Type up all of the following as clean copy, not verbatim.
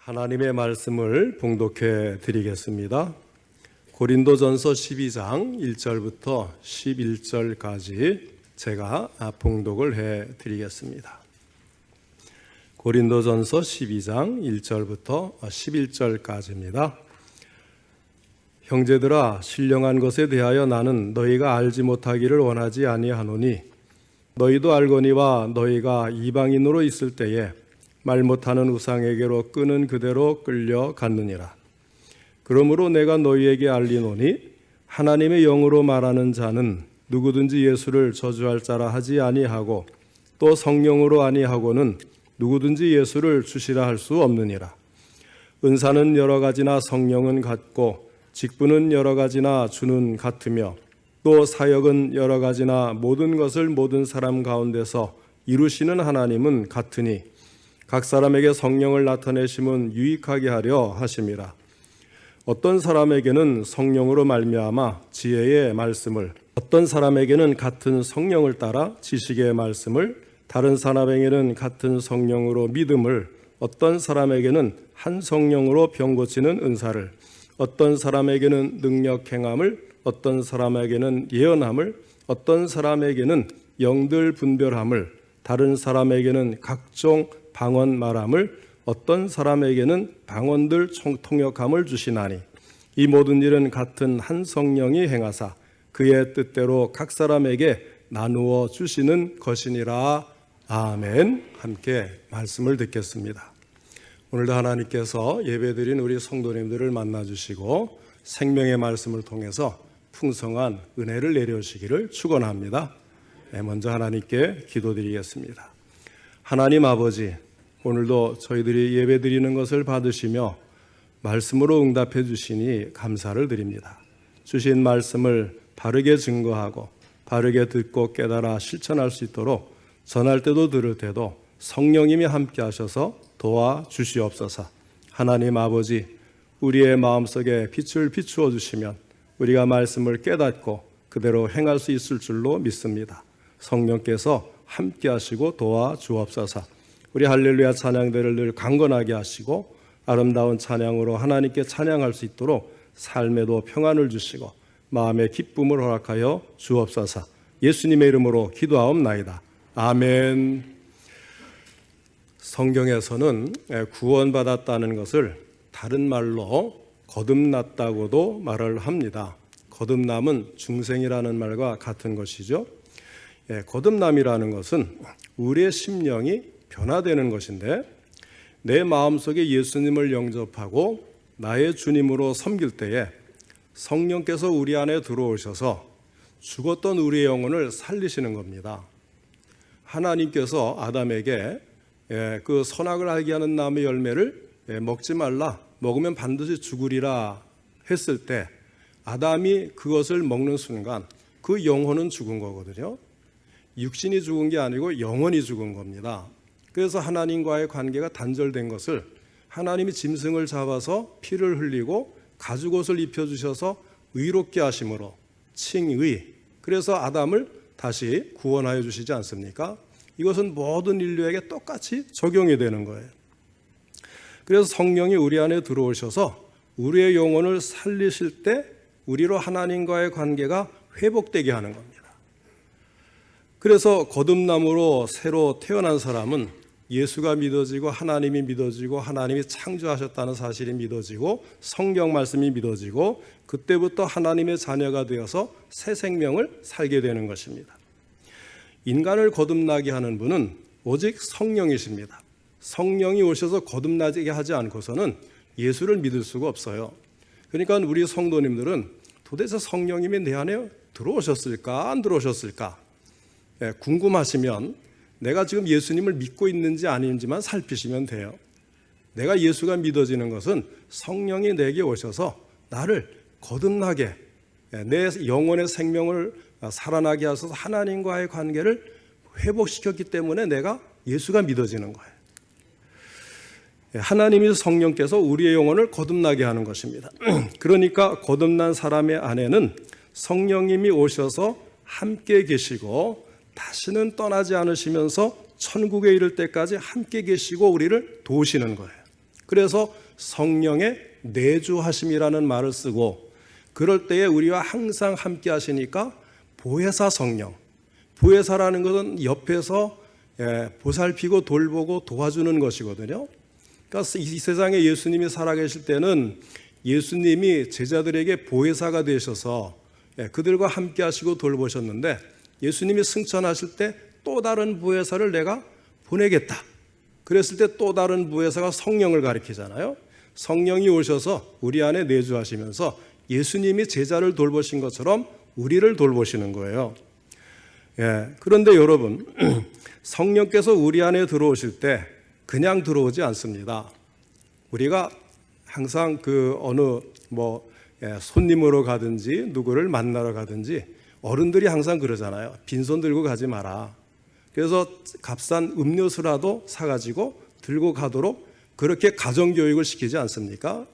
하나님의 말씀을 봉독해 드리겠습니다. 고린도전서 12장 1절부터 11절까지 제가 봉독을 해 드리겠습니다. 고린도전서 12장 1절부터 11절까지입니다. 형제들아, 신령한 것에 대하여 나는 너희가 알지 못하기를 원하지 아니하노니 너희도 알거니와 너희가 이방인으로 있을 때에 말 못하는 우상에게로 끄는 그대로 끌려갔느니라. 그러므로 내가 너희에게 알리노니 하나님의 영으로 말하는 자는 누구든지 예수를 저주할 자라 하지 아니하고 또 성령으로 아니하고는 누구든지 예수를 주시라 할 수 없느니라. 은사는 여러 가지나 성령은 같고 직분은 여러 가지나 주는 같으며 또 사역은 여러 가지나 모든 것을 모든 사람 가운데서 이루시는 하나님은 같으니 각 사람에게 성령을 나타내심은 유익하게 하려 하심이라. 어떤 사람에게는 성령으로 말미암아 지혜의 말씀을, 어떤 사람에게는 같은 성령을 따라 지식의 말씀을, 다른 사람에게는 같은 성령으로 믿음을, 어떤 사람에게는 한 성령으로 병 고치는 은사를, 어떤 사람에게는 능력 행함을, 어떤 사람에게는 예언함을, 어떤 사람에게는 영들 분별함을, 다른 사람에게는 각종 방언 말함을, 어떤 사람에게는 방언들 통역함을 주시나니 이 모든 일은 같은 한 성령이 행하사 그의 뜻대로 각 사람에게 나누어 주시는 것이니라. 아멘. 함께 말씀을 듣겠습니다. 오늘도 하나님께서 예배드린 우리 성도님들을 만나주시고 생명의 말씀을 통해서 풍성한 은혜를 내려주시기를 축원합니다. 먼저 하나님께 기도드리겠습니다. 하나님 아버지, 오늘도 저희들이 예배드리는 것을 받으시며 말씀으로 응답해 주시니 감사를 드립니다. 주신 말씀을 바르게 증거하고 바르게 듣고 깨달아 실천할 수 있도록 전할 때도 들을 때도 성령님이 함께 하셔서 도와주시옵소서. 하나님 아버지, 우리의 마음속에 빛을 비추어 주시면 우리가 말씀을 깨닫고 그대로 행할 수 있을 줄로 믿습니다. 성령께서 함께 하시고 도와주옵소서. 우리 할렐루야 찬양대를 늘 강건하게 하시고 아름다운 찬양으로 하나님께 찬양할 수 있도록 삶에도 평안을 주시고 마음의 기쁨을 허락하여 주옵소서. 예수님의 이름으로 기도하옵나이다. 아멘. 성경에서는 구원받았다는 것을 다른 말로 거듭났다고도 말을 합니다. 거듭남은 중생이라는 말과 같은 것이죠. 거듭남이라는 것은 우리의 심령이 변화되는 것인데, 내 마음속에 예수님을 영접하고 나의 주님으로 섬길 때에 성령께서 우리 안에 들어오셔서 죽었던 우리의 영혼을 살리시는 겁니다. 하나님께서 아담에게 그 선악을 알게 하는 나무의 열매를 먹지 말라, 먹으면 반드시 죽으리라 했을 때 아담이 그것을 먹는 순간 그 영혼은 죽은 거거든요. 육신이 죽은 게 아니고 영혼이 죽은 겁니다. 그래서 하나님과의 관계가 단절된 것을 하나님이 짐승을 잡아서 피를 흘리고 가죽옷을 입혀주셔서 의롭게 하심으로 칭의, 그래서 아담을 다시 구원하여 주시지 않습니까? 이것은 모든 인류에게 똑같이 적용이 되는 거예요. 그래서 성령이 우리 안에 들어오셔서 우리의 영혼을 살리실 때 우리로 하나님과의 관계가 회복되게 하는 겁니다. 그래서 거듭남으로 새로 태어난 사람은 예수가 믿어지고 하나님이 믿어지고 하나님이 창조하셨다는 사실이 믿어지고 성경 말씀이 믿어지고 그때부터 하나님의 자녀가 되어서 새 생명을 살게 되는 것입니다. 인간을 거듭나게 하는 분은 오직 성령이십니다. 성령이 오셔서 거듭나게 하지 않고서는 예수를 믿을 수가 없어요. 그러니까 우리 성도님들은 도대체 성령님이 내 안에 들어오셨을까 안 들어오셨을까 궁금하시면 내가 지금 예수님을 믿고 있는지 아닌지만 살피시면 돼요. 내가 예수가 믿어지는 것은 성령이 내게 오셔서 나를 거듭나게, 내 영혼의 생명을 살아나게 하셔서 하나님과의 관계를 회복시켰기 때문에 내가 예수가 믿어지는 거예요. 하나님이 성령께서 우리의 영혼을 거듭나게 하는 것입니다. 그러니까 거듭난 사람의 안에는 성령님이 오셔서 함께 계시고 다시는 떠나지 않으시면서 천국에 이를 때까지 함께 계시고 우리를 도우시는 거예요. 그래서 성령의 내주하심이라는 말을 쓰고, 그럴 때에 우리와 항상 함께 하시니까 보혜사 성령, 보혜사라는 것은 옆에서 보살피고 돌보고 도와주는 것이거든요. 그러니까 이 세상에 예수님이 살아계실 때는 예수님이 제자들에게 보혜사가 되셔서 그들과 함께 하시고 돌보셨는데, 예수님이 승천하실 때 또 다른 보혜사를 내가 보내겠다. 그랬을 때 또 다른 보혜사가 성령을 가리키잖아요. 성령이 오셔서 우리 안에 내주하시면서 예수님이 제자를 돌보신 것처럼 우리를 돌보시는 거예요. 그런데 여러분, 성령께서 우리 안에 들어오실 때 그냥 들어오지 않습니다. 우리가 항상 손님으로 가든지 누구를 만나러 가든지 어른들이 항상 그러잖아요. 빈손 들고 가지 마라. 그래서 값싼 음료수라도 사가지고 들고 가도록 그렇게 가정교육을 시키지 않습니까?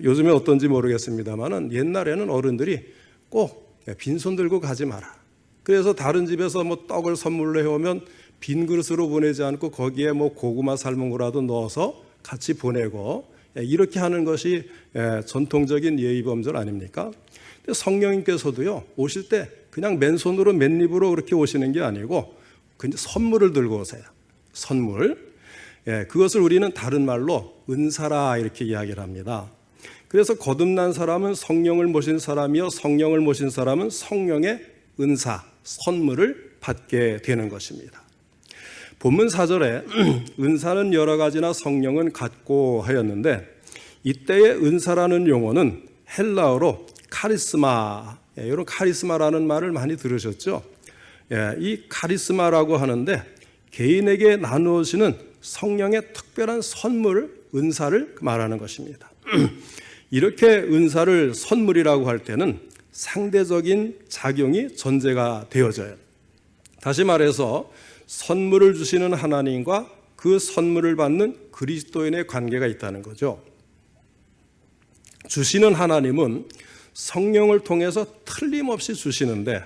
요즘에 어떤지 모르겠습니다만은 옛날에는 어른들이 꼭 빈손 들고 가지 마라. 그래서 다른 집에서 떡을 선물로 해오면 빈 그릇으로 보내지 않고 거기에 고구마 삶은 거라도 넣어서 같이 보내고, 이렇게 하는 것이 전통적인 예의범절 아닙니까? 성령님께서도요, 오실 때 그냥 맨손으로 맨입으로 그렇게 오시는 게 아니고 선물을 들고 오세요. 선물. 그것을 우리는 다른 말로 은사라 이렇게 이야기를 합니다. 그래서 거듭난 사람은 성령을 모신 사람이요, 성령을 모신 사람은 성령의 은사, 선물을 받게 되는 것입니다. 본문 4절에 은사는 여러 가지나 성령은 같고 하였는데, 이때의 은사라는 용어는 헬라어로 카리스마, 이런 카리스마라는 말을 많이 들으셨죠? 이 카리스마라고 하는데 개인에게 나누어지는 성령의 특별한 선물, 은사를 말하는 것입니다. 이렇게 은사를 선물이라고 할 때는 상대적인 작용이 전제가 되어져요. 다시 말해서 선물을 주시는 하나님과 그 선물을 받는 그리스도인의 관계가 있다는 거죠. 주시는 하나님은 성령을 통해서 틀림없이 주시는데,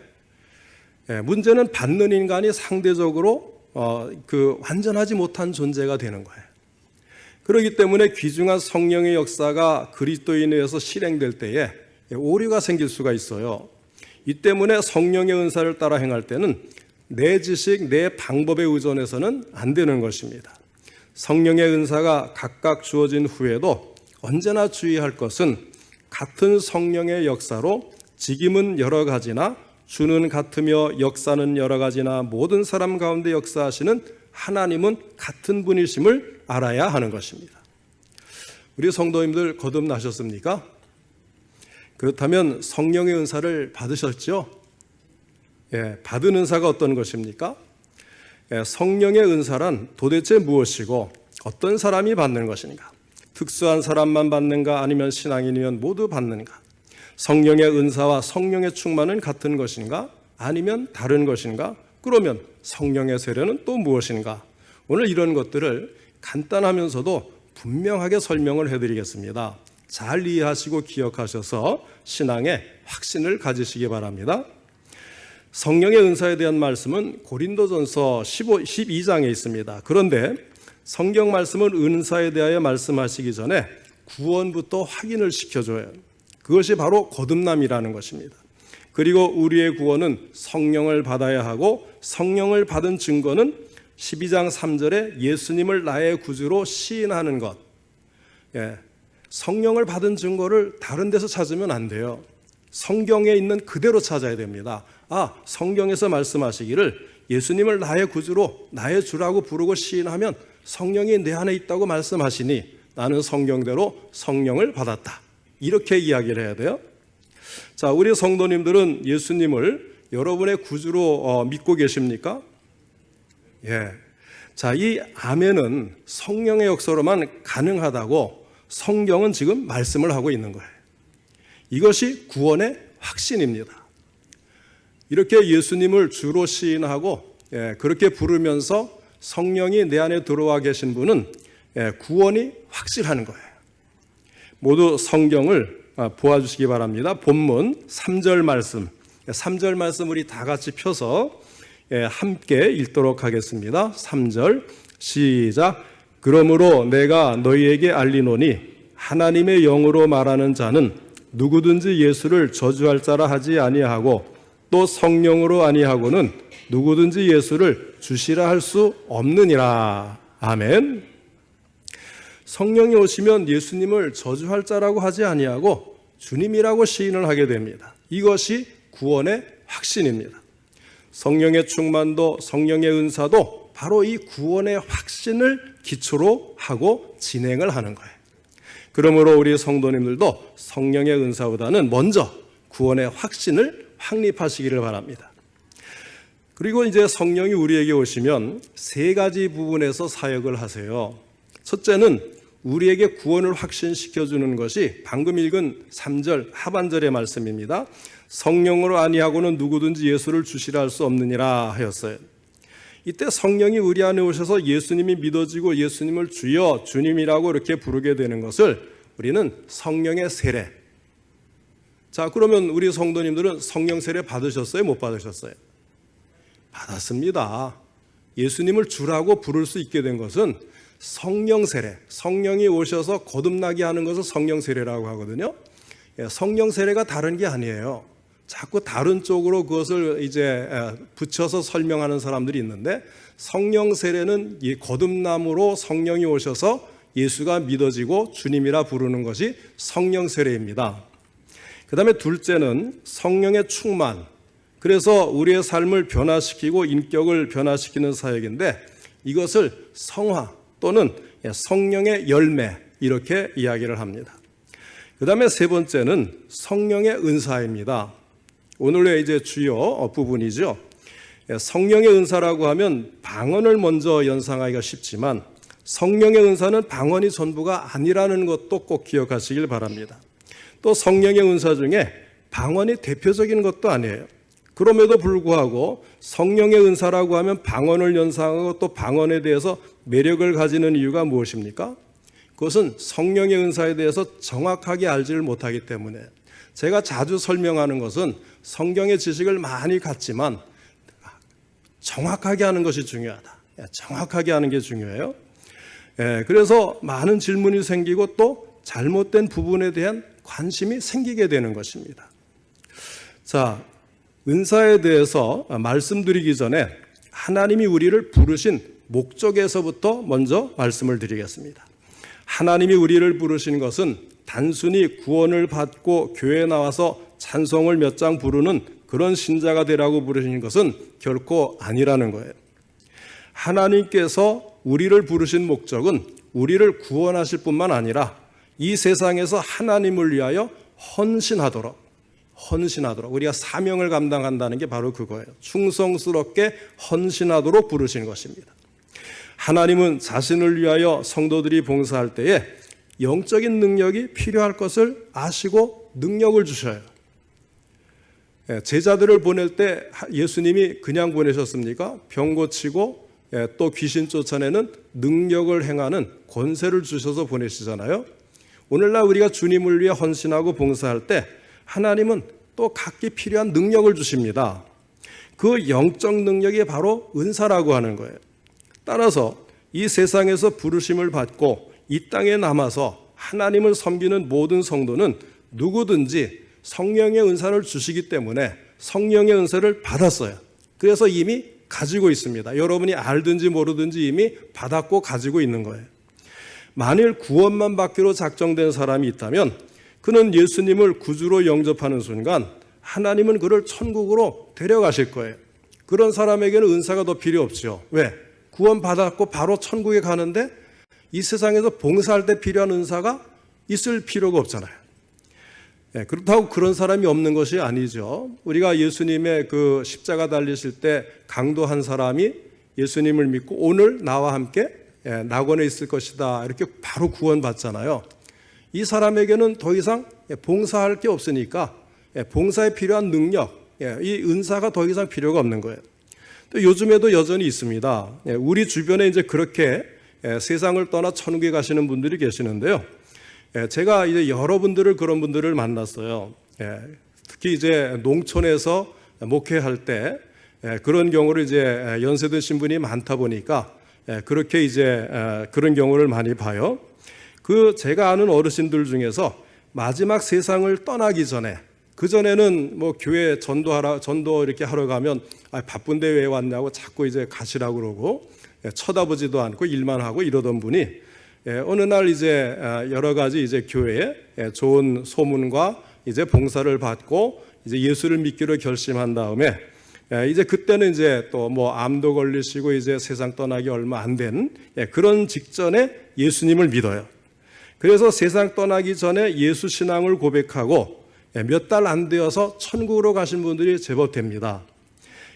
문제는 받는 인간이 상대적으로 완전하지 못한 존재가 되는 거예요. 그렇기 때문에 귀중한 성령의 역사가 그리스도인에 의해서 실행될 때에 오류가 생길 수가 있어요. 이 때문에 성령의 은사를 따라 행할 때는 내 지식, 내 방법에 의존해서는 안 되는 것입니다. 성령의 은사가 각각 주어진 후에도 언제나 주의할 것은 같은 성령의 역사로 직임은 여러 가지나 주는 같으며 역사는 여러 가지나 모든 사람 가운데 역사하시는 하나님은 같은 분이심을 알아야 하는 것입니다. 우리 성도님들 거듭나셨습니까? 그렇다면 성령의 은사를 받으셨죠? 받은 은사가 어떤 것입니까? 성령의 은사란 도대체 무엇이고 어떤 사람이 받는 것인가? 특수한 사람만 받는가? 아니면 신앙인이면 모두 받는가? 성령의 은사와 성령의 충만은 같은 것인가? 아니면 다른 것인가? 그러면 성령의 세례는 또 무엇인가? 오늘 이런 것들을 간단하면서도 분명하게 설명을 해드리겠습니다. 잘 이해하시고 기억하셔서 신앙의 확신을 가지시기 바랍니다. 성령의 은사에 대한 말씀은 고린도전서 12장에 있습니다. 그런데 성경 말씀은 은사에 대하여 말씀하시기 전에 구원부터 확인을 시켜줘요. 그것이 바로 거듭남이라는 것입니다. 그리고 우리의 구원은 성령을 받아야 하고, 성령을 받은 증거는 12장 3절에 예수님을 나의 구주로 시인하는 것. 성령을 받은 증거를 다른 데서 찾으면 안 돼요. 성경에 있는 그대로 찾아야 됩니다. 성경에서 말씀하시기를 예수님을 나의 구주로, 나의 주라고 부르고 시인하면 성령이 내 안에 있다고 말씀하시니 나는 성경대로 성령을 받았다. 이렇게 이야기를 해야 돼요. 자, 우리 성도님들은 예수님을 여러분의 구주로 믿고 계십니까? 자, 이 아멘은 성령의 역사로만 가능하다고 성경은 지금 말씀을 하고 있는 거예요. 이것이 구원의 확신입니다. 이렇게 예수님을 주로 시인하고 그렇게 부르면서 성령이 내 안에 들어와 계신 분은 구원이 확실한 거예요. 모두 성경을 보아주시기 바랍니다. 본문 3절 말씀, 3절 말씀 우리 다 같이 펴서 함께 읽도록 하겠습니다. 3절 시작. 그러므로 내가 너희에게 알리노니 하나님의 영으로 말하는 자는 누구든지 예수를 저주할 자라 하지 아니하고 또 성령으로 아니하고는 누구든지 예수를 주시라 할 수 없느니라. 아멘. 성령이 오시면 예수님을 저주할 자라고 하지 아니하고 주님이라고 시인을 하게 됩니다. 이것이 구원의 확신입니다. 성령의 충만도 성령의 은사도 바로 이 구원의 확신을 기초로 하고 진행을 하는 거예요. 그러므로 우리 성도님들도 성령의 은사보다는 먼저 구원의 확신을 확립하시기를 바랍니다. 그리고 이제 성령이 우리에게 오시면 세 가지 부분에서 사역을 하세요. 첫째는 우리에게 구원을 확신시켜주는 것이 방금 읽은 3절 하반절의 말씀입니다. 성령으로 아니하고는 누구든지 예수를 주시라 할 수 없느니라 하였어요. 이때 성령이 우리 안에 오셔서 예수님이 믿어지고 예수님을 주여 주님이라고 이렇게 부르게 되는 것을 우리는 성령의 세례. 자, 그러면 우리 성도님들은 성령 세례 받으셨어요? 못 받으셨어요? 받았습니다. 예수님을 주라고 부를 수 있게 된 것은 성령 세례, 성령이 오셔서 거듭나게 하는 것을 성령 세례라고 하거든요. 성령 세례가 다른 게 아니에요. 자꾸 다른 쪽으로 그것을 이제 붙여서 설명하는 사람들이 있는데, 성령 세례는 이 거듭남으로 성령이 오셔서 예수가 믿어지고 주님이라 부르는 것이 성령 세례입니다. 그 다음에 둘째는 성령의 충만. 그래서 우리의 삶을 변화시키고 인격을 변화시키는 사역인데, 이것을 성화 또는 성령의 열매 이렇게 이야기를 합니다. 그 다음에 세 번째는 성령의 은사입니다. 오늘의 이제 주요 부분이죠. 성령의 은사라고 하면 방언을 먼저 연상하기가 쉽지만 성령의 은사는 방언이 전부가 아니라는 것도 꼭 기억하시길 바랍니다. 또 성령의 은사 중에 방언이 대표적인 것도 아니에요. 그럼에도 불구하고 성령의 은사라고 하면 방언을 연상하고 또 방언에 대해서 매력을 가지는 이유가 무엇입니까? 그것은 성령의 은사에 대해서 정확하게 알지를 못하기 때문에. 제가 자주 설명하는 것은 성경의 지식을 많이 갖지만 정확하게 하는 것이 중요하다. 정확하게 하는 게 중요해요. 그래서 많은 질문이 생기고 또 잘못된 부분에 대한 관심이 생기게 되는 것입니다. 자, 은사에 대해서 말씀드리기 전에 하나님이 우리를 부르신 목적에서부터 먼저 말씀을 드리겠습니다. 하나님이 우리를 부르신 것은 단순히 구원을 받고 교회에 나와서 찬송을 몇 장 부르는 그런 신자가 되라고 부르신 것은 결코 아니라는 거예요. 하나님께서 우리를 부르신 목적은 우리를 구원하실 뿐만 아니라 이 세상에서 하나님을 위하여 헌신하도록 우리가 사명을 감당한다는 게 바로 그거예요. 충성스럽게 헌신하도록 부르신 것입니다. 하나님은 자신을 위하여 성도들이 봉사할 때에 영적인 능력이 필요할 것을 아시고 능력을 주셔요. 제자들을 보낼 때 예수님이 그냥 보내셨습니까? 병 고치고 또 귀신 쫓아내는 능력을 행하는 권세를 주셔서 보내시잖아요. 오늘날 우리가 주님을 위해 헌신하고 봉사할 때 하나님은 또 각기 필요한 능력을 주십니다. 그 영적 능력이 바로 은사라고 하는 거예요. 따라서 이 세상에서 부르심을 받고 이 땅에 남아서 하나님을 섬기는 모든 성도는 누구든지 성령의 은사를 주시기 때문에 성령의 은사를 받았어요. 그래서 이미 가지고 있습니다. 여러분이 알든지 모르든지 이미 받았고 가지고 있는 거예요. 만일 구원만 받기로 작정된 사람이 있다면 그는 예수님을 구주로 영접하는 순간 하나님은 그를 천국으로 데려가실 거예요. 그런 사람에게는 은사가 더 필요 없죠. 왜? 구원 받았고 바로 천국에 가는데 이 세상에서 봉사할 때 필요한 은사가 있을 필요가 없잖아요. 그렇다고 그런 사람이 없는 것이 아니죠. 우리가 예수님의 그 십자가 달리실 때 강도한 사람이 예수님을 믿고 오늘 나와 함께 낙원에 있을 것이다 이렇게 바로 구원받잖아요. 이 사람에게는 더 이상 봉사할 게 없으니까 봉사에 필요한 능력, 이 은사가 더 이상 필요가 없는 거예요. 또 요즘에도 여전히 있습니다. 우리 주변에 이제 그렇게 세상을 떠나 천국에 가시는 분들이 계시는데요. 제가 이제 여러분들을 그런 분들을 만났어요. 특히 이제 농촌에서 목회할 때 그런 경우를 이제 연세든 신분이 많다 보니까 그렇게 이제 그런 경우를 많이 봐요. 제가 아는 어르신들 중에서 마지막 세상을 떠나기 전에, 그전에는 뭐 교회 전도 이렇게 하러 가면 바쁜데 왜 왔냐고 자꾸 이제 가시라고 그러고 쳐다보지도 않고 일만 하고 이러던 분이 어느 날 이제 여러 가지 이제 교회에 좋은 소문과 이제 봉사를 받고 이제 예수를 믿기로 결심한 다음에 이제 그때는 이제 또 뭐 암도 걸리시고 이제 세상 떠나기 얼마 안 된 그런 직전에 예수님을 믿어요. 그래서 세상 떠나기 전에 예수 신앙을 고백하고 몇 달 안 되어서 천국으로 가신 분들이 제법 됩니다.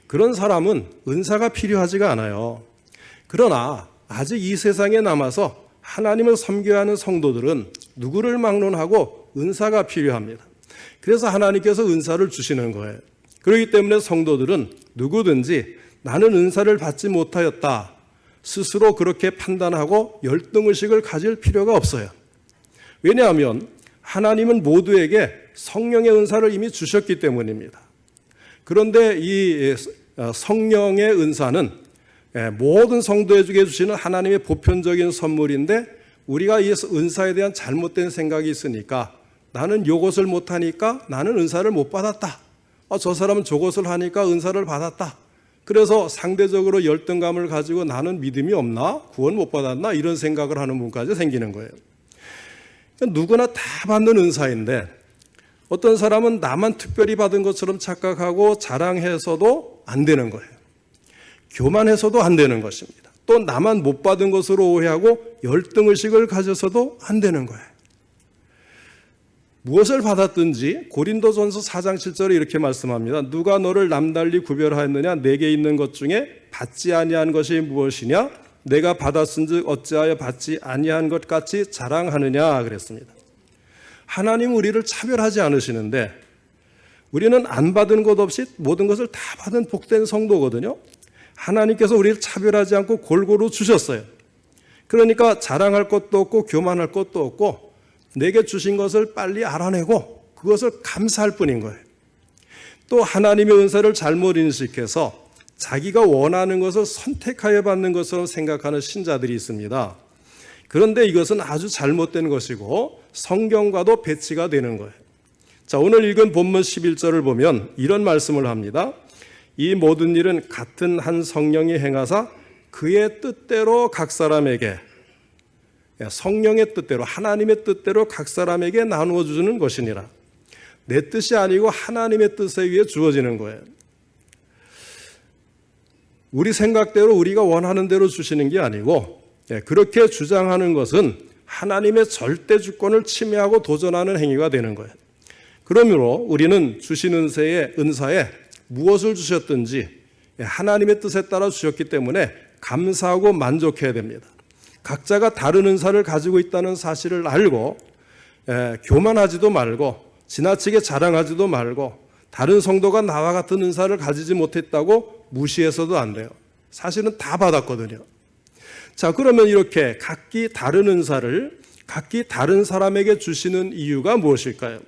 그런 사람은 은사가 필요하지가 않아요. 그러나 아직 이 세상에 남아서 하나님을 섬겨야 하는 성도들은 누구를 막론하고 은사가 필요합니다. 그래서 하나님께서 은사를 주시는 거예요. 그렇기 때문에 성도들은 누구든지 나는 은사를 받지 못하였다 스스로 그렇게 판단하고 열등의식을 가질 필요가 없어요. 왜냐하면 하나님은 모두에게 성령의 은사를 이미 주셨기 때문입니다. 그런데 이 성령의 은사는 모든 성도에게 주시는 하나님의 보편적인 선물인데 우리가 이 은사에 대한 잘못된 생각이 있으니까 나는 요것을 못하니까 나는 은사를 못 받았다. 저 사람은 저것을 하니까 은사를 받았다. 그래서 상대적으로 열등감을 가지고 나는 믿음이 없나? 구원 못 받았나? 이런 생각을 하는 분까지 생기는 거예요. 누구나 다 받는 은사인데 어떤 사람은 나만 특별히 받은 것처럼 착각하고 자랑해서도 안 되는 거예요. 교만해서도 안 되는 것입니다. 또 나만 못 받은 것으로 오해하고 열등의식을 가져서도 안 되는 거예요. 무엇을 받았든지 고린도전서 4장 7절에 이렇게 말씀합니다. 누가 너를 남달리 구별하였느냐? 내게 있는 것 중에 받지 아니한 것이 무엇이냐? 내가 받았은즉 어찌하여 받지 아니한 것 같이 자랑하느냐 그랬습니다. 하나님 우리를 차별하지 않으시는데 우리는 안 받은 것 없이 모든 것을 다 받은 복된 성도거든요. 하나님께서 우리를 차별하지 않고 골고루 주셨어요. 그러니까 자랑할 것도 없고 교만할 것도 없고 내게 주신 것을 빨리 알아내고 그것을 감사할 뿐인 거예요. 또 하나님의 은사를 잘못 인식해서 자기가 원하는 것을 선택하여 받는 것처럼 생각하는 신자들이 있습니다. 그런데 이것은 아주 잘못된 것이고 성경과도 배치가 되는 거예요. 자, 오늘 읽은 본문 11절을 보면 이런 말씀을 합니다. 이 모든 일은 같은 한 성령이 행하사 그의 뜻대로 각 사람에게, 성령의 뜻대로, 하나님의 뜻대로 각 사람에게 나누어 주는 것이니라. 내 뜻이 아니고 하나님의 뜻에 의해 주어지는 거예요. 우리 생각대로 우리가 원하는 대로 주시는 게 아니고 그렇게 주장하는 것은 하나님의 절대 주권을 침해하고 도전하는 행위가 되는 거예요. 그러므로 우리는 주신 은사에 무엇을 주셨든지 하나님의 뜻에 따라 주셨기 때문에 감사하고 만족해야 됩니다. 각자가 다른 은사를 가지고 있다는 사실을 알고 교만하지도 말고 지나치게 자랑하지도 말고 다른 성도가 나와 같은 은사를 가지지 못했다고 무시해서도 안 돼요. 사실은 다 받았거든요. 자, 그러면 이렇게 각기 다른 은사를 각기 다른 사람에게 주시는 이유가 무엇일까요?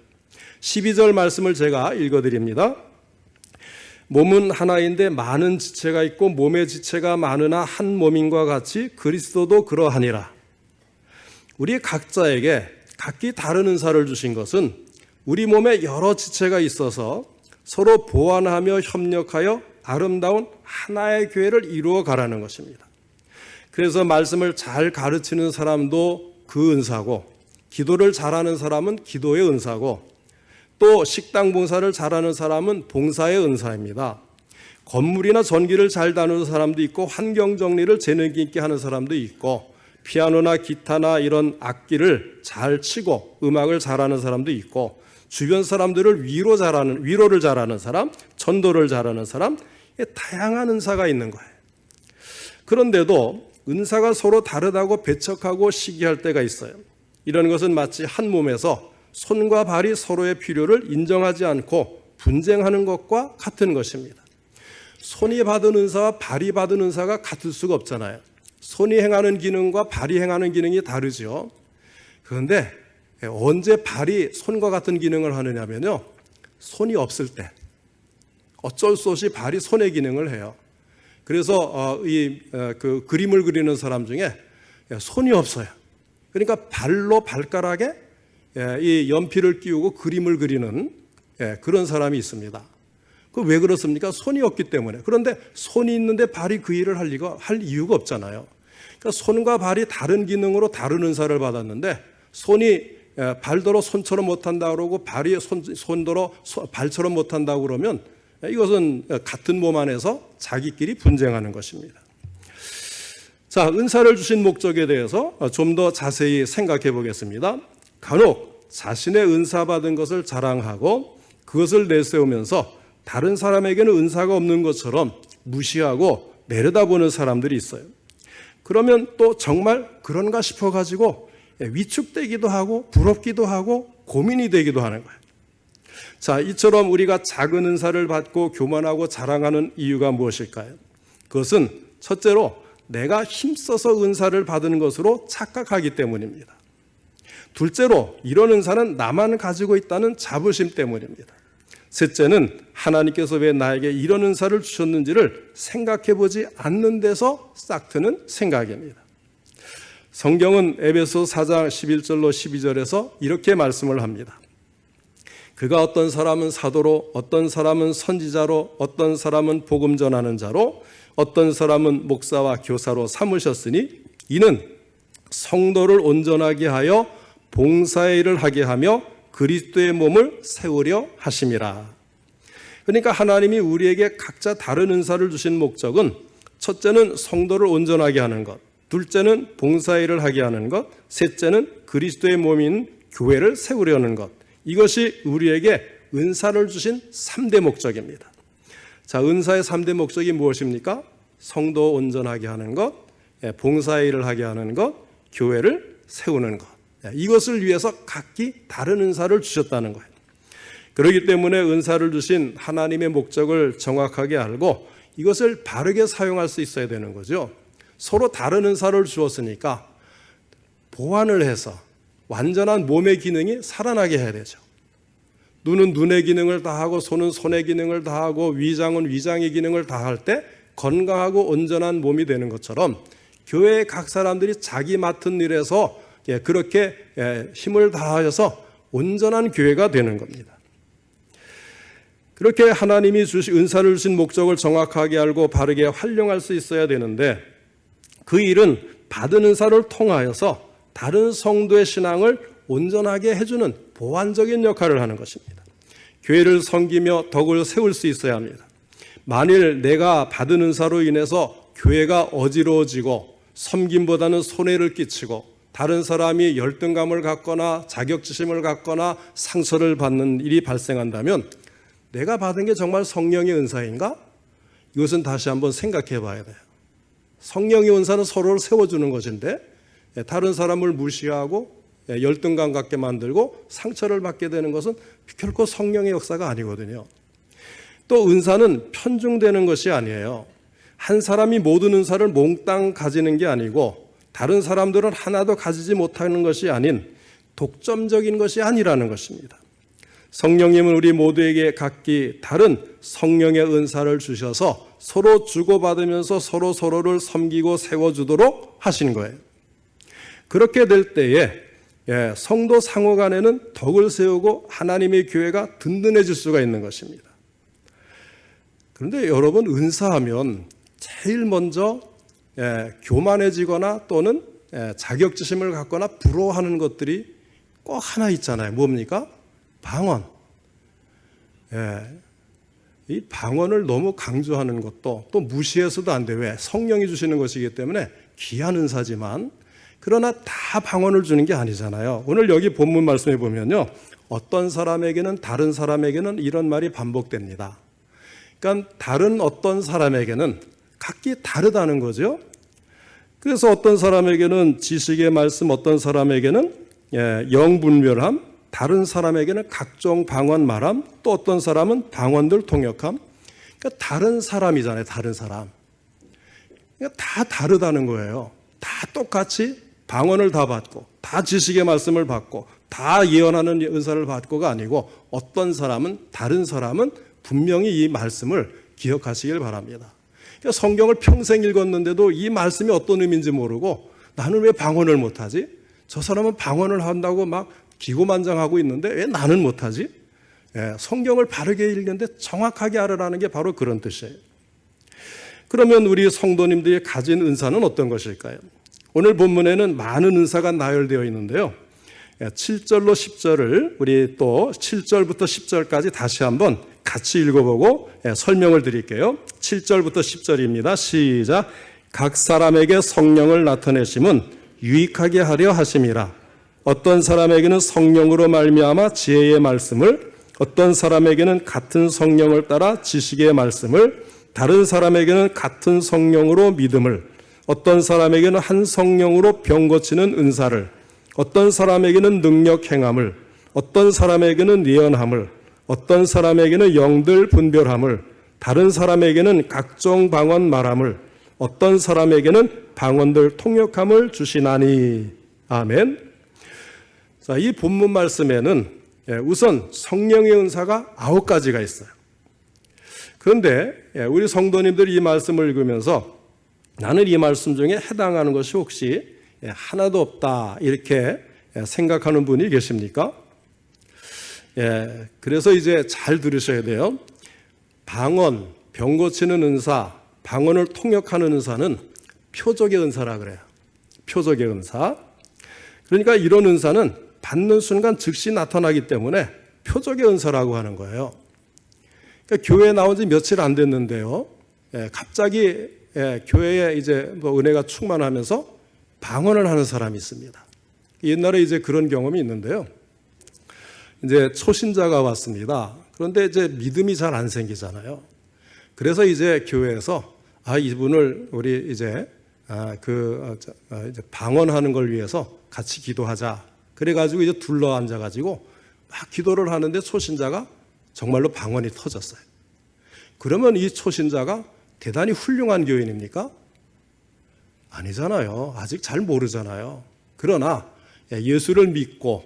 12절 말씀을 제가 읽어드립니다. 몸은 하나인데 많은 지체가 있고 몸의 지체가 많으나 한 몸인과 같이 그리스도도 그러하니라. 우리 각자에게 각기 다른 은사를 주신 것은 우리 몸에 여러 지체가 있어서 서로 보완하며 협력하여 아름다운 하나의 교회를 이루어 가라는 것입니다. 그래서 말씀을 잘 가르치는 사람도 그 은사고, 기도를 잘하는 사람은 기도의 은사고, 또 식당 봉사를 잘하는 사람은 봉사의 은사입니다. 건물이나 전기를 잘 다루는 사람도 있고 환경 정리를 재능 있게 하는 사람도 있고 피아노나 기타나 이런 악기를 잘 치고 음악을 잘하는 사람도 있고 주변 사람들을 위로를 잘하는 사람, 전도를 잘하는 사람, 다양한 은사가 있는 거예요. 그런데도 은사가 서로 다르다고 배척하고 시기할 때가 있어요. 이런 것은 마치 한 몸에서 손과 발이 서로의 필요를 인정하지 않고 분쟁하는 것과 같은 것입니다. 손이 받은 은사와 발이 받은 은사가 같을 수가 없잖아요. 손이 행하는 기능과 발이 행하는 기능이 다르죠. 그런데 언제 발이 손과 같은 기능을 하느냐면요, 손이 없을 때 어쩔 수 없이 발이 손의 기능을 해요. 그래서 그 그림을 그리는 사람 중에 손이 없어요. 그러니까 발가락에 이 연필을 끼우고 그림을 그리는 그런 사람이 있습니다. 그 왜 그렇습니까? 손이 없기 때문에. 그런데 손이 있는데 발이 그 일을 할 이유가 없잖아요. 그러니까 손과 발이 다른 기능으로 다른 은사를 받았는데 손이 발더러 손처럼 못한다고 그러고 발이 손더러 발처럼 못한다고 그러면 이것은 같은 몸 안에서 자기끼리 분쟁하는 것입니다. 자, 은사를 주신 목적에 대해서 좀 더 자세히 생각해 보겠습니다. 간혹 자신의 은사 받은 것을 자랑하고 그것을 내세우면서 다른 사람에게는 은사가 없는 것처럼 무시하고 내려다보는 사람들이 있어요. 그러면 또 정말 그런가 싶어가지고 위축되기도 하고 부럽기도 하고 고민이 되기도 하는 거예요. 자, 이처럼 우리가 작은 은사를 받고 교만하고 자랑하는 이유가 무엇일까요? 그것은 첫째로 내가 힘써서 은사를 받은 것으로 착각하기 때문입니다. 둘째로 이런 은사는 나만 가지고 있다는 자부심 때문입니다. 셋째는 하나님께서 왜 나에게 이런 은사를 주셨는지를 생각해 보지 않는 데서 싹트는 생각입니다. 성경은 에베소 4장 11절로 12절에서 이렇게 말씀을 합니다. 그가 어떤 사람은 사도로, 어떤 사람은 선지자로, 어떤 사람은 복음 전하는 자로, 어떤 사람은 목사와 교사로 삼으셨으니 이는 성도를 온전하게 하여 봉사의 일을 하게 하며 그리스도의 몸을 세우려 하심이라. 그러니까 하나님이 우리에게 각자 다른 은사를 주신 목적은 첫째는 성도를 온전하게 하는 것, 둘째는 봉사의 일을 하게 하는 것, 셋째는 그리스도의 몸인 교회를 세우려는 것. 이것이 우리에게 은사를 주신 3대 목적입니다. 자, 은사의 3대 목적이 무엇입니까? 성도 온전하게 하는 것, 봉사의 일을 하게 하는 것, 교회를 세우는 것. 이것을 위해서 각기 다른 은사를 주셨다는 거예요. 그렇기 때문에 은사를 주신 하나님의 목적을 정확하게 알고 이것을 바르게 사용할 수 있어야 되는 거죠. 서로 다른 은사를 주었으니까 보완을 해서 완전한 몸의 기능이 살아나게 해야 되죠. 눈은 눈의 기능을 다하고 손은 손의 기능을 다하고 위장은 위장의 기능을 다할 때 건강하고 온전한 몸이 되는 것처럼 교회의 각 사람들이 자기 맡은 일에서 그렇게 힘을 다하여서 온전한 교회가 되는 겁니다. 그렇게 하나님이 주신 은사를 주신 목적을 정확하게 알고 바르게 활용할 수 있어야 되는데 그 일은 받은 은사를 통하여서 다른 성도의 신앙을 온전하게 해주는 보완적인 역할을 하는 것입니다. 교회를 섬기며 덕을 세울 수 있어야 합니다. 만일 내가 받은 은사로 인해서 교회가 어지러워지고 섬김보다는 손해를 끼치고 다른 사람이 열등감을 갖거나 자격지심을 갖거나 상처를 받는 일이 발생한다면 내가 받은 게 정말 성령의 은사인가? 이것은 다시 한번 생각해 봐야 돼요. 성령의 은사는 서로를 세워주는 것인데 다른 사람을 무시하고 열등감 갖게 만들고 상처를 받게 되는 것은 결코 성령의 역사가 아니거든요. 또 은사는 편중되는 것이 아니에요. 한 사람이 모든 은사를 몽땅 가지는 게 아니고 다른 사람들은 하나도 가지지 못하는 것이 아닌 독점적인 것이 아니라는 것입니다. 성령님은 우리 모두에게 각기 다른 성령의 은사를 주셔서 서로 주고받으면서 서로를 섬기고 세워주도록 하신 거예요. 그렇게 될 때에 성도 상호 간에는 덕을 세우고 하나님의 교회가 든든해질 수가 있는 것입니다. 그런데 여러분, 은사하면 제일 먼저 교만해지거나 또는 자격지심을 갖거나 부러워하는 것들이 꼭 하나 있잖아요. 뭡니까? 방언. 이 방언을 너무 강조하는 것도 또 무시해서도 안 돼요. 왜? 성령이 주시는 것이기 때문에 귀한 은사지만 그러나 다 방언을 주는 게 아니잖아요. 오늘 여기 본문 말씀해 보면요, 어떤 사람에게는 다른 사람에게는 이런 말이 반복됩니다. 그러니까 다른 어떤 사람에게는 각기 다르다는 거죠. 그래서 어떤 사람에게는 지식의 말씀, 어떤 사람에게는 영분별함, 다른 사람에게는 각종 방언 말함, 또 어떤 사람은 방언들 통역함. 그러니까 다른 사람이잖아요. 다른 사람. 그러니까 다 다르다는 거예요. 다 똑같이 방언을 다 받고 다 지식의 말씀을 받고 다 예언하는 은사를 받고가 아니고 어떤 사람은, 다른 사람은 분명히 이 말씀을 기억하시길 바랍니다. 그러니까 성경을 평생 읽었는데도 이 말씀이 어떤 의미인지 모르고 나는 왜 방언을 못하지? 저 사람은 방언을 한다고 막 기고만장하고 있는데 왜 나는 못하지? 성경을 바르게 읽는데 정확하게 알아라는 게 바로 그런 뜻이에요. 그러면 우리 성도님들이 가진 은사는 어떤 것일까요? 오늘 본문에는 많은 은사가 나열되어 있는데요. 7절로 10절을 우리 또 7절부터 10절까지 다시 한번 같이 읽어보고 설명을 드릴게요. 7절부터 10절입니다. 시작. 각 사람에게 성령을 나타내심은 유익하게 하려 하심이라. 어떤 사람에게는 성령으로 말미암아 지혜의 말씀을, 어떤 사람에게는 같은 성령을 따라 지식의 말씀을, 다른 사람에게는 같은 성령으로 믿음을, 어떤 사람에게는 한 성령으로 병 고치는 은사를, 어떤 사람에게는 능력 행함을, 어떤 사람에게는 예언함을, 어떤 사람에게는 영들 분별함을, 다른 사람에게는 각종 방언 말함을, 어떤 사람에게는 방언들 통역함을 주시나니. 아멘. 자, 이 본문 말씀에는 우선 성령의 은사가 9가지가 있어요. 그런데 우리 성도님들이 이 말씀을 읽으면서 나는 이 말씀 중에 해당하는 것이 혹시 하나도 없다 이렇게 생각하는 분이 계십니까? 그래서 이제 잘 들으셔야 돼요. 방언, 병 고치는 은사, 방언을 통역하는 은사는 표적의 은사라 그래요. 표적의 은사. 그러니까 이런 은사는 받는 순간 즉시 나타나기 때문에 표적의 은사라고 하는 거예요. 그러니까 교회에 나온 지 며칠 안 됐는데요. 갑자기 교회에 이제 뭐 은혜가 충만하면서 방언을 하는 사람이 있습니다. 옛날에 이제 그런 경험이 있는데요. 이제 초신자가 왔습니다. 그런데 이제 믿음이 잘 안 생기잖아요. 그래서 이제 교회에서 이분을 우리 이제 이제 방언하는 걸 위해서 같이 기도하자. 그래가지고 이제 둘러 앉아가지고 막 기도를 하는데 초신자가 정말로 방언이 터졌어요. 그러면 이 초신자가 대단히 훌륭한 교인입니까? 아니잖아요. 아직 잘 모르잖아요. 그러나 예수를 믿고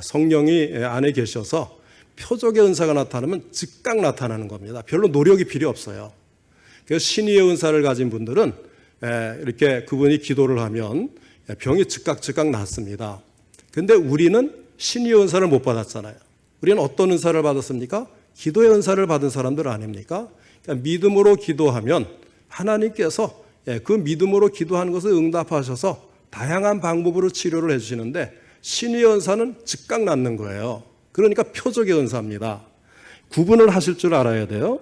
성령이 안에 계셔서 표적의 은사가 나타나면 즉각 나타나는 겁니다. 별로 노력이 필요 없어요. 그래서 신의의 은사를 가진 분들은 이렇게 그분이 기도를 하면 병이 즉각 낫습니다. 그런데 우리는 신의의 은사를 못 받았잖아요. 우리는 어떤 은사를 받았습니까? 기도의 은사를 받은 사람들 아닙니까? 그러니까 믿음으로 기도하면 하나님께서 그 믿음으로 기도하는 것을 응답하셔서 다양한 방법으로 치료를 해주시는데 신의의 은사는 즉각 낫는 거예요. 그러니까 표적의 은사입니다. 구분을 하실 줄 알아야 돼요.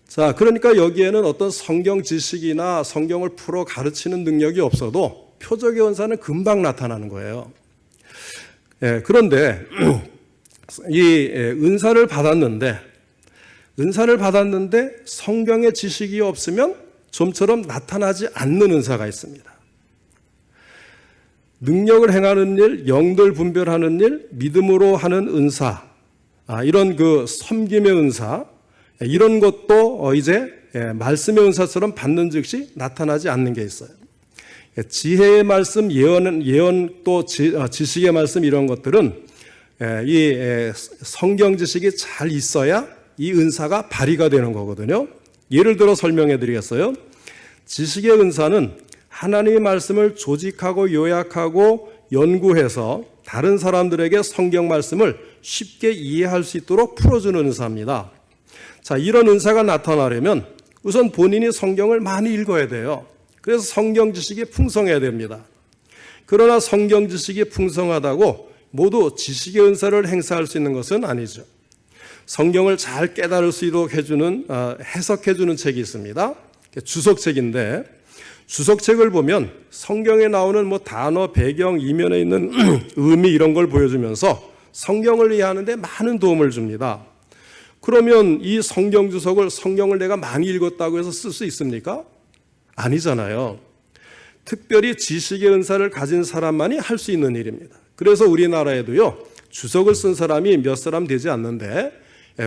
자, 그러니까 여기에는 어떤 성경 지식이나 성경을 풀어 가르치는 능력이 없어도 표적의 은사는 금방 나타나는 거예요. 그런데 이 은사를 받았는데 성경의 지식이 없으면 좀처럼 나타나지 않는 은사가 있습니다. 능력을 행하는 일, 영들 분별하는 일, 믿음으로 하는 은사, 이런 그 섬김의 은사, 이런 것도 이제 말씀의 은사처럼 받는 즉시 나타나지 않는 게 있어요. 지혜의 말씀, 예언 또 지식의 말씀 이런 것들은 이 성경 지식이 잘 있어야 이 은사가 발휘가 되는 거거든요. 예를 들어 설명해 드리겠어요. 지식의 은사는 하나님의 말씀을 조직하고 요약하고 연구해서 다른 사람들에게 성경 말씀을 쉽게 이해할 수 있도록 풀어주는 은사입니다. 자, 이런 은사가 나타나려면 우선 본인이 성경을 많이 읽어야 돼요. 그래서 성경 지식이 풍성해야 됩니다. 그러나 성경 지식이 풍성하다고 모두 지식의 은사를 행사할 수 있는 것은 아니죠. 성경을 잘 깨달을 수 있도록 해석해주는 책이 있습니다. 주석책인데 주석책을 보면 성경에 나오는 뭐 단어, 배경, 이면에 있는 의미 이런 걸 보여주면서 성경을 이해하는 데 많은 도움을 줍니다. 그러면 이 성경 주석을 성경을 내가 많이 읽었다고 해서 쓸 수 있습니까? 아니잖아요. 특별히 지식의 은사를 가진 사람만이 할 수 있는 일입니다. 그래서 우리나라에도요, 주석을 쓴 사람이 몇 사람 되지 않는데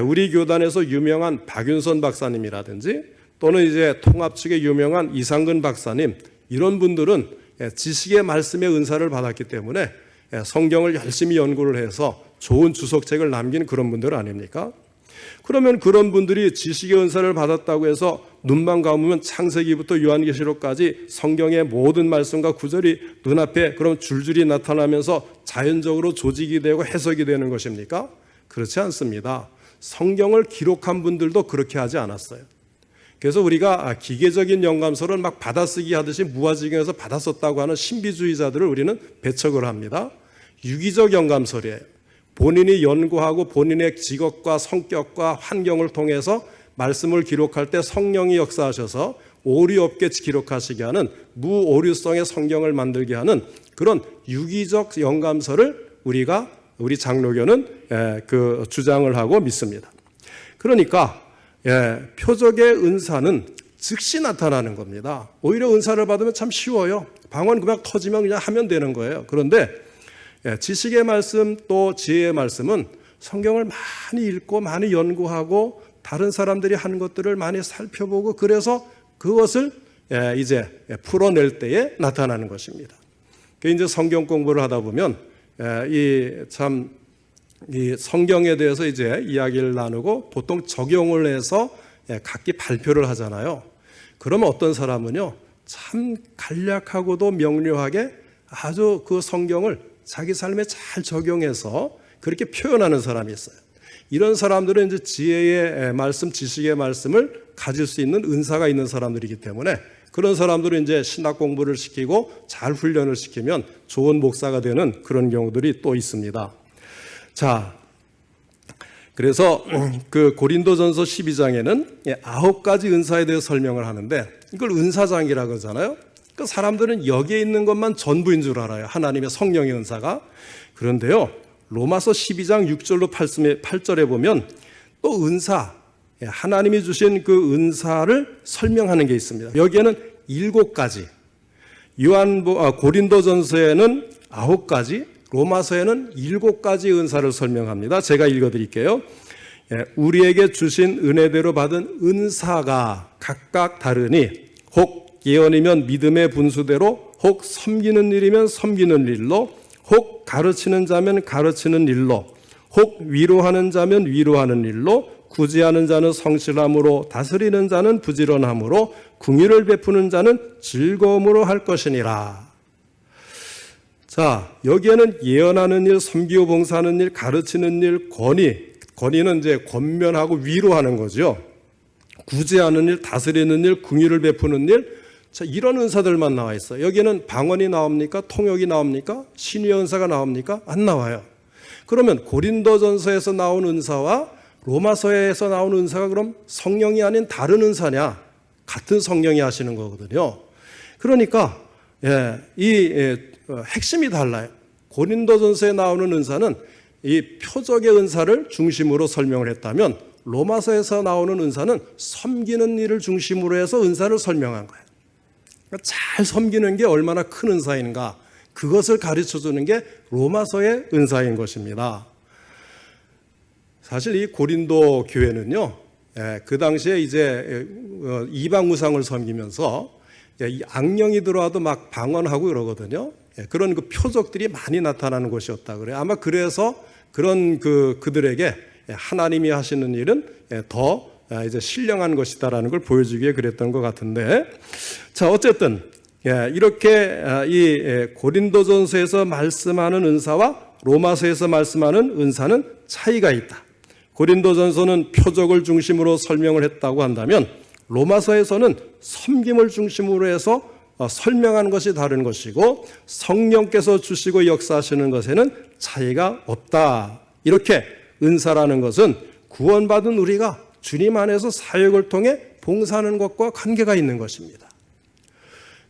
우리 교단에서 유명한 박윤선 박사님이라든지 또는 이제 통합 측의 유명한 이상근 박사님 이런 분들은 지식의 말씀의 은사를 받았기 때문에 성경을 열심히 연구를 해서 좋은 주석책을 남긴 그런 분들 아닙니까? 그러면 그런 분들이 지식의 은사를 받았다고 해서 눈만 감으면 창세기부터 요한계시록까지 성경의 모든 말씀과 구절이 눈앞에 그럼 줄줄이 나타나면서 자연적으로 조직이 되고 해석이 되는 것입니까? 그렇지 않습니다. 성경을 기록한 분들도 그렇게 하지 않았어요. 그래서 우리가 기계적인 영감서를 막 받아쓰기 하듯이 무아지경에서 받았었다고 하는 신비주의자들을 우리는 배척을 합니다. 유기적 영감설이에요. 본인이 연구하고 본인의 직업과 성격과 환경을 통해서 말씀을 기록할 때 성령이 역사하셔서 오류 없게 기록하시게 하는 무오류성의 성경을 만들게 하는 그런 유기적 영감서를 우리 장로교는 주장을 하고 믿습니다. 그러니까 표적의 은사는 즉시 나타나는 겁니다. 오히려 은사를 받으면 참 쉬워요. 방언 그냥 터지면 그냥 하면 되는 거예요. 그런데 지식의 말씀 또 지혜의 말씀은 성경을 많이 읽고 많이 연구하고 다른 사람들이 한 것들을 많이 살펴보고 그래서 그것을 이제 풀어낼 때에 나타나는 것입니다. 이제 성경 공부를 하다 보면 이 성경에 대해서 이제 이야기를 나누고 보통 적용을 해서 각기 발표를 하잖아요. 그러면 어떤 사람은요, 참 간략하고도 명료하게 아주 그 성경을 자기 삶에 잘 적용해서 그렇게 표현하는 사람이 있어요. 이런 사람들은 이제 지혜의 말씀, 지식의 말씀을 가질 수 있는 은사가 있는 사람들이기 때문에 그런 사람들은 이제 신학 공부를 시키고 잘 훈련을 시키면 좋은 목사가 되는 그런 경우들이 또 있습니다. 자, 그래서 그 고린도전서 12장에는 9가지 은사에 대해서 설명을 하는데 이걸 은사장이라고 하잖아요. 그 사람들은 여기에 있는 것만 전부인 줄 알아요. 하나님의 성령의 은사가. 그런데요, 로마서 12장 6절로 8절에 보면 또 은사, 하나님이 주신 그 은사를 설명하는 게 있습니다. 여기에는 7가지, 고린도전서에는 9가지, 로마서에는 7가지 은사를 설명합니다. 제가 읽어드릴게요. 우리에게 주신 은혜대로 받은 은사가 각각 다르니 혹 예언이면 믿음의 분수대로, 혹 섬기는 일이면 섬기는 일로, 혹 가르치는 자면 가르치는 일로, 혹 위로하는 자면 위로하는 일로, 구제하는 자는 성실함으로, 다스리는 자는 부지런함으로, 긍휼을 베푸는 자는 즐거움으로 할 것이니라. 자, 여기에는 예언하는 일, 섬기고 봉사하는 일, 가르치는 일, 권위는 이제 권면하고 위로하는 거죠. 구제하는 일, 다스리는 일, 긍휼을 베푸는 일, 자, 이런 은사들만 나와 있어요. 여기에는 방언이 나옵니까? 통역이 나옵니까? 신유의 은사가 나옵니까? 안 나와요. 그러면 고린도전서에서 나온 은사와 로마서에서 나온 은사가 그럼 성령이 아닌 다른 은사냐? 같은 성령이 하시는 거거든요. 그러니까 핵심이 달라요. 고린도전서에 나오는 은사는 이 표적의 은사를 중심으로 설명을 했다면 로마서에서 나오는 은사는 섬기는 일을 중심으로 해서 은사를 설명한 거예요. 그러니까 잘 섬기는 게 얼마나 큰 은사인가, 그것을 가르쳐주는 게 로마서의 은사인 것입니다. 사실 이 고린도 교회는요, 그 당시에 이제 이방 우상을 섬기면서 악령이 들어와도 막 방언하고 이러거든요. 그런 그 표적들이 많이 나타나는 곳이었다 그래요. 아마 그래서 그런 그들에게 하나님이 하시는 일은 더 이제 신령한 것이다라는 걸 보여주기 위해 그랬던 것 같은데, 자, 어쨌든 이렇게 이 고린도전서에서 말씀하는 은사와 로마서에서 말씀하는 은사는 차이가 있다. 고린도전서는 표적을 중심으로 설명을 했다고 한다면 로마서에서는 섬김을 중심으로 해서 설명하는 것이 다른 것이고 성령께서 주시고 역사하시는 것에는 차이가 없다. 이렇게 은사라는 것은 구원받은 우리가 주님 안에서 사역을 통해 봉사하는 것과 관계가 있는 것입니다.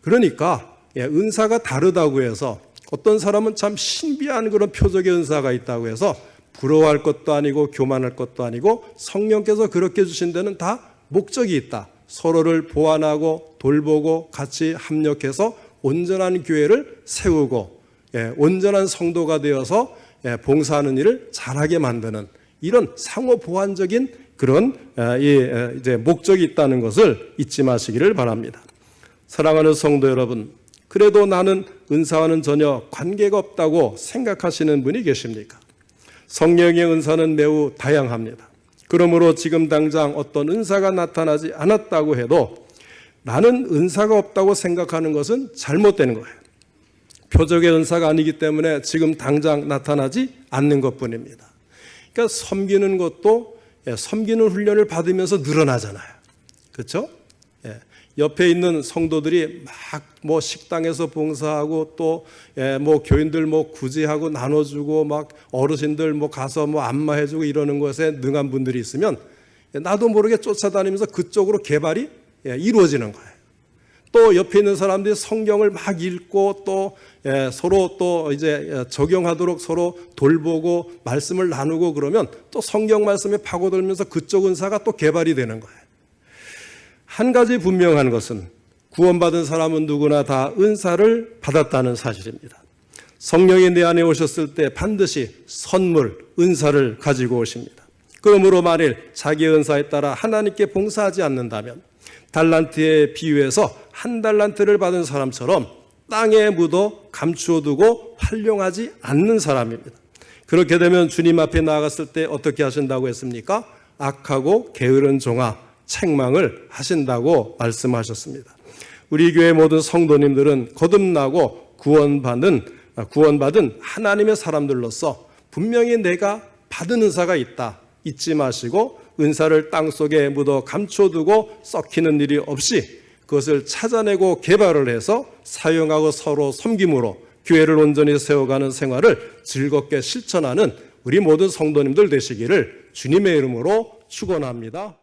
그러니까 은사가 다르다고 해서 어떤 사람은 참 신비한 그런 표적의 은사가 있다고 해서 부러워할 것도 아니고 교만할 것도 아니고 성령께서 그렇게 주신 데는 다 목적이 있다. 서로를 보완하고 돌보고 같이 합력해서 온전한 교회를 세우고 온전한 성도가 되어서 봉사하는 일을 잘하게 만드는 이런 상호 보완적인 그런 이제 목적이 있다는 것을 잊지 마시기를 바랍니다. 사랑하는 성도 여러분, 그래도 나는 은사와는 전혀 관계가 없다고 생각하시는 분이 계십니까? 성령의 은사는 매우 다양합니다. 그러므로 지금 당장 어떤 은사가 나타나지 않았다고 해도 나는 은사가 없다고 생각하는 것은 잘못되는 거예요. 표적의 은사가 아니기 때문에 지금 당장 나타나지 않는 것뿐입니다. 그러니까 섬기는 것도 섬기는 훈련을 받으면서 늘어나잖아요. 그렇죠? 옆에 있는 성도들이 막 뭐 식당에서 봉사하고 또 뭐 교인들 뭐 구제하고 나눠주고 막 어르신들 뭐 가서 뭐 안마해주고 이러는 것에 능한 분들이 있으면 나도 모르게 쫓아다니면서 그쪽으로 개발이 이루어지는 거예요. 또 옆에 있는 사람들이 성경을 막 읽고 또 서로 또 이제 적용하도록 서로 돌보고 말씀을 나누고 그러면 또 성경 말씀에 파고들면서 그쪽 은사가 또 개발이 되는 거예요. 한 가지 분명한 것은 구원받은 사람은 누구나 다 은사를 받았다는 사실입니다. 성령이 내 안에 오셨을 때 반드시 선물, 은사를 가지고 오십니다. 그러므로 만일 자기 은사에 따라 하나님께 봉사하지 않는다면 달란트에 비유해서 한 달란트를 받은 사람처럼 땅에 묻어 감추어두고 활용하지 않는 사람입니다. 그렇게 되면 주님 앞에 나아갔을 때 어떻게 하신다고 했습니까? 악하고 게으른 종아 책망을 하신다고 말씀하셨습니다. 우리 교회 모든 성도님들은 거듭나고 구원받은 하나님의 사람들로서 분명히 내가 받은 은사가 있다 잊지 마시고 은사를 땅속에 묻어 감춰두고 썩히는 일이 없이 그것을 찾아내고 개발을 해서 사용하고 서로 섬김으로 교회를 온전히 세워가는 생활을 즐겁게 실천하는 우리 모든 성도님들 되시기를 주님의 이름으로 축원합니다.